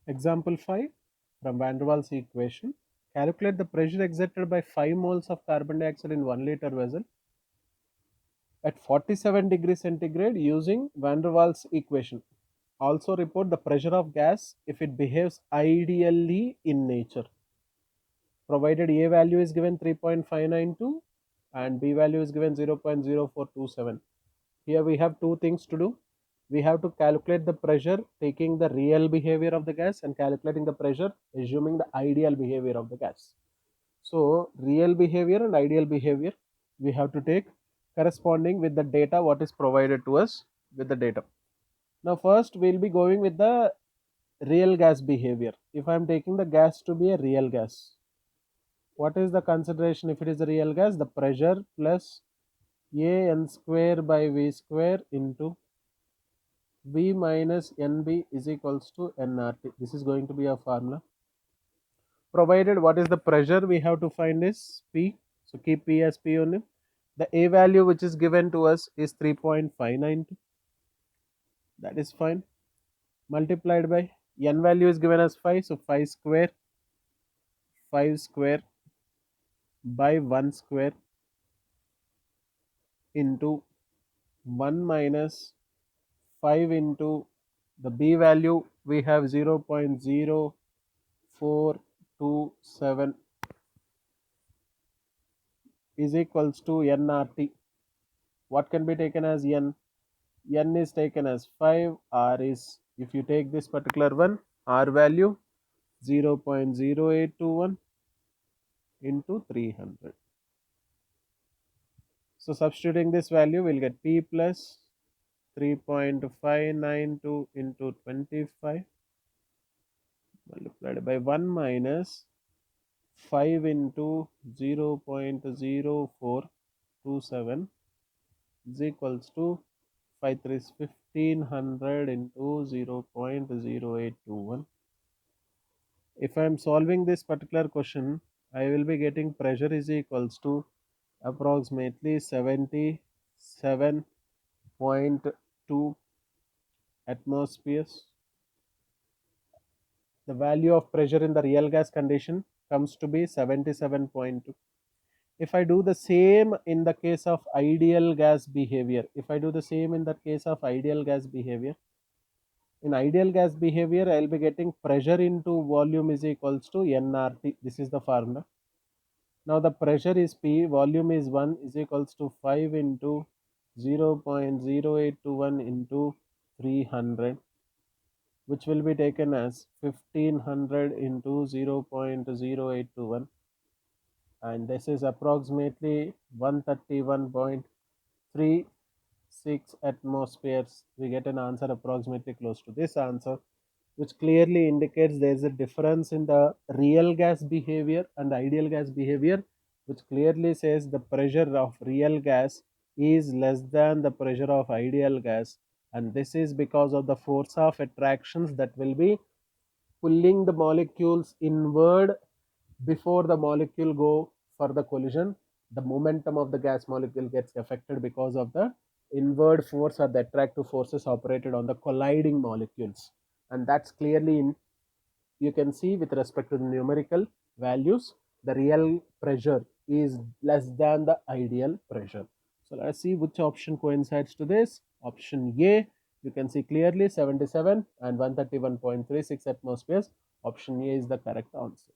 Example 5 from Van der Waals equation. Calculate the pressure exerted by 5 moles of carbon dioxide in 1 liter vessel at 47 degrees centigrade using Van der Waals equation. Also report the pressure of gas if it behaves ideally in nature. Provided A value is given 3.592 and B value is given 0.0427. Here we have two things to do. We have to calculate the pressure taking the real behavior of the gas and calculating the pressure assuming the ideal behavior of the gas. So real behavior and ideal behavior we have to take corresponding with the data what is provided to us with the data. Now first we'll be going with the real gas behavior. If I am taking the gas to be a real gas, what is the consideration if it is a real gas? The pressure plus a n square by v square into V minus NB is equals to nRT. This is going to be a formula. Provided what is the pressure we have to find is P. So keep P as P only. The A value which is given to us is 3.592. That is fine. Multiplied by N value is given as 5. So 5 square by 1 square into 1 minus 5 into the B value we have 0.0427 is equals to nRT. What can be taken as n? N is taken as 5, R is, if you take this particular one, R value 0.0821 into 300. So substituting this value, we'll get P plus 3.592 into 25 multiplied by 1 minus 5 into 0.0427 is equals to 5 3 is 1500 into 0.0821. If I am solving this particular question, I will be getting pressure is equals to approximately 77.2 atmospheres. The value of pressure in the real gas condition comes to be 77.2. If I do the same in the case of ideal gas behavior, in ideal gas behavior, I'll be getting pressure into volume is equals to nRT. This is the formula. Now the pressure is P, volume is 1 is equals to 5 into 0.0821 into 300, which will be taken as 1500 into 0.0821, and this is approximately 131.36 atmospheres. We get an answer approximately close to this answer, which clearly indicates there is a difference in the real gas behavior and ideal gas behavior, which clearly says the pressure of real gas is less than the pressure of ideal gas, and this is because of the force of attractions that will be pulling the molecules inward before the molecule go for the collision. The momentum of the gas molecule gets affected because of the inward force or the attractive forces operated on the colliding molecules, and that's clearly in, you can see with respect to the numerical values, the real pressure is less than the ideal pressure. So let's see which option coincides to this. Option A, you can see clearly 77 and 131.36 atmospheres. Option A is the correct answer.